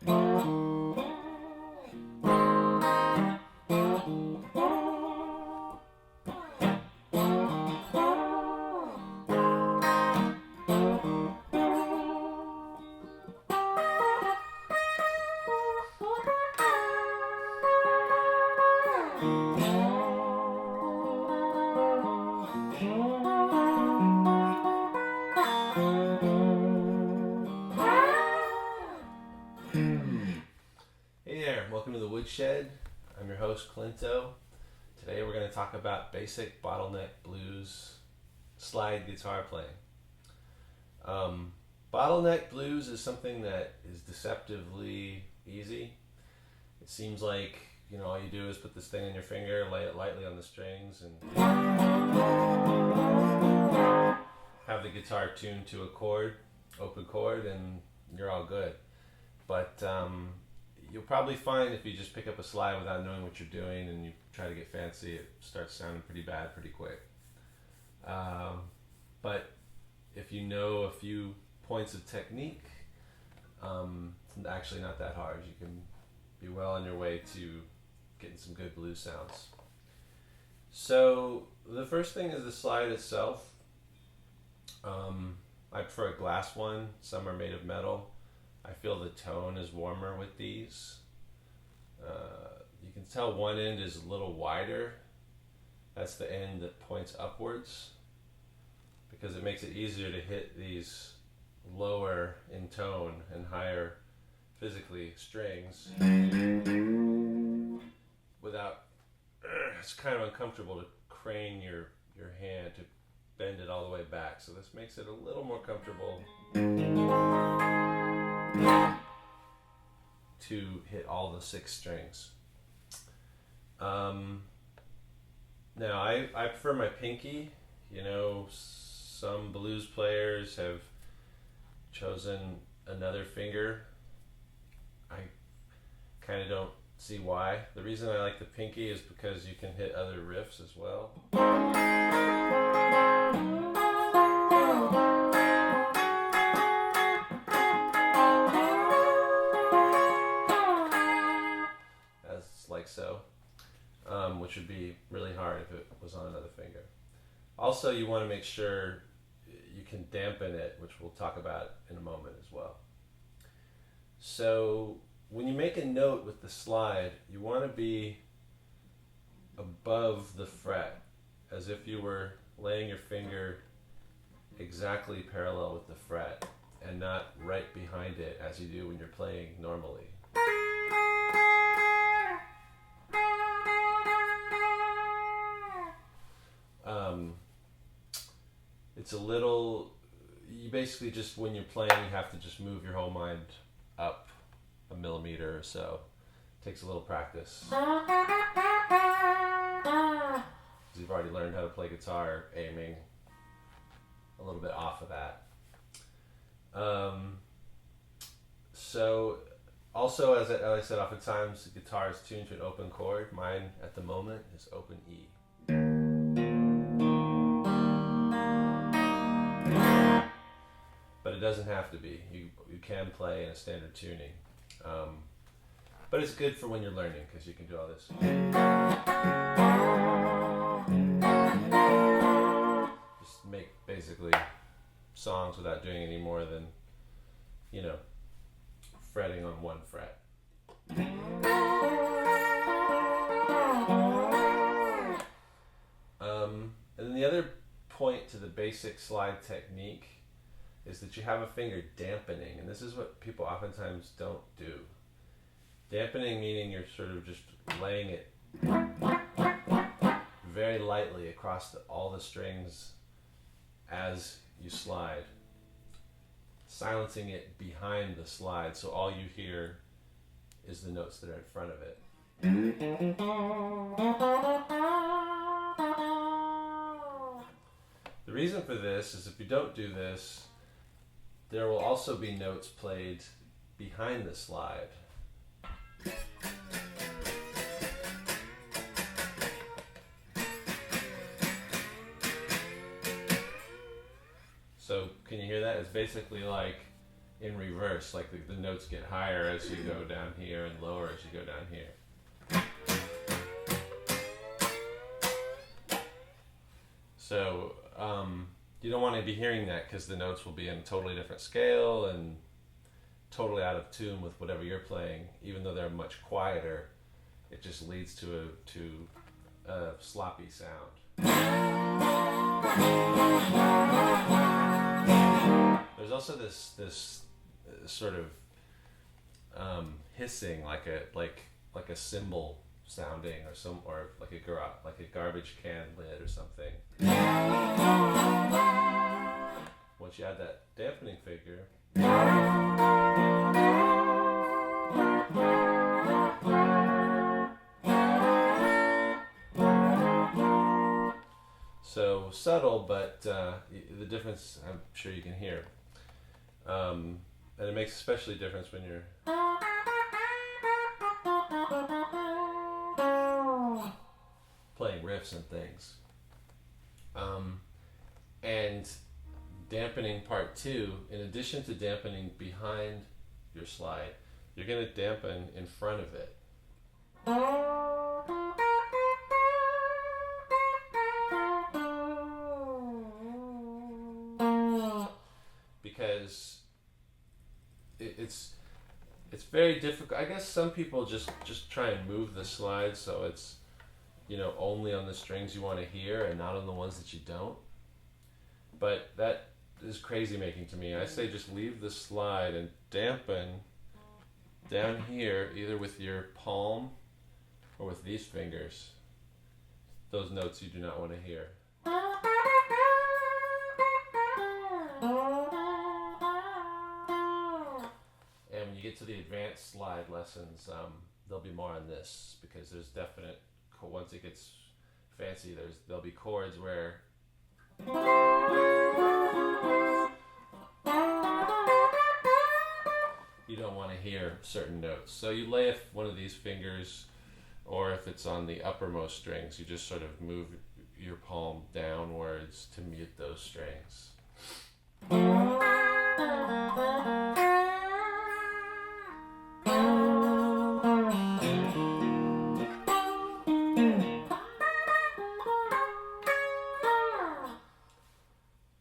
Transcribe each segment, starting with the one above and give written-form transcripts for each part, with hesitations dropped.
Hey there, welcome to the Woodshed. I'm your host, Clinto. Today we're going to talk about basic bottleneck blues slide guitar playing. Bottleneck blues is something that is deceptively easy. It seems like, all you do is put this thing on your finger, lay it lightly on the strings, and have the guitar tuned to a chord, open chord, and you're all good. But you'll probably find if you just pick up a slide without knowing what you're doing and you try to get fancy, it starts sounding pretty bad pretty quick. But if you know a few points of technique, it's actually not that hard. You can be well on your way to getting some good blues sounds. So the first thing is the slide itself. I prefer a glass one. Some are made of metal. I feel the tone is warmer with these. You can tell one end is a little wider. That's the end that points upwards, because it makes it easier to hit these lower in tone and higher physically strings without, it's kind of uncomfortable to crane your hand to bend it all the way back. So this makes it a little more comfortable to hit all the 6 strings. Now I prefer my pinky. Some blues players have chosen another finger. I kind of don't see why. The reason I like the pinky is because you can hit other riffs as well. Which would be really hard if it was on another finger. Also, you want to make sure you can dampen it, which we'll talk about in a moment as well. So when you make a note with the slide, you want to be above the fret, as if you were laying your finger exactly parallel with the fret and not right behind it as you do when you're playing normally. It's a little, you basically just, when you're playing, you have to just move your whole mind up a millimeter or so. It takes a little practice. Because you've already learned how to play guitar, aiming a little bit off of that. So also, as I said, oftentimes the guitar is tuned to an open chord. Mine at the moment is open E. But it doesn't have to be. You can play in a standard tuning. But it's good for when you're learning, because you can do all this. Just make basically songs without doing any more than, fretting on one fret. And then the other point to the basic slide technique is that you have a finger dampening, and this is what people oftentimes don't do. Dampening meaning you're sort of just laying it very lightly across all the strings as you slide, silencing it behind the slide, so all you hear is the notes that are in front of it. The reason for this is if you don't do this, there will also be notes played behind the slide. So can you hear that? It's basically like in reverse, like the notes get higher as you go down here and lower as you go down here. So you don't want to be hearing that because the notes will be in a totally different scale and totally out of tune with whatever you're playing. Even though they're much quieter, it just leads to a sloppy sound. There's also this sort of hissing, like a cymbal sounding, or like a garbage can lid or something. Once you add that dampening figure, so subtle, but the difference I'm sure you can hear. And it makes especially a difference when you're playing riffs and things. And dampening part 2, in addition to dampening behind your slide, you're going to dampen in front of it. Because it's very difficult. I guess some people just try and move the slide so it's, only on the strings you want to hear and not on the ones that you don't. But that is crazy making to me. I say just leave the slide and dampen down here, either with your palm or with these fingers, those notes you do not want to hear. And when you get to the advanced slide lessons, there'll be more on this, because there's definite, once it gets fancy, there'll be chords where you don't want to hear certain notes. So you lay one of these fingers, or if it's on the uppermost strings, you just sort of move your palm downwards to mute those strings.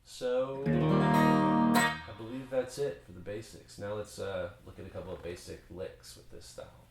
So I believe that's it for the basics. Now let's look at a couple of basic licks with this style.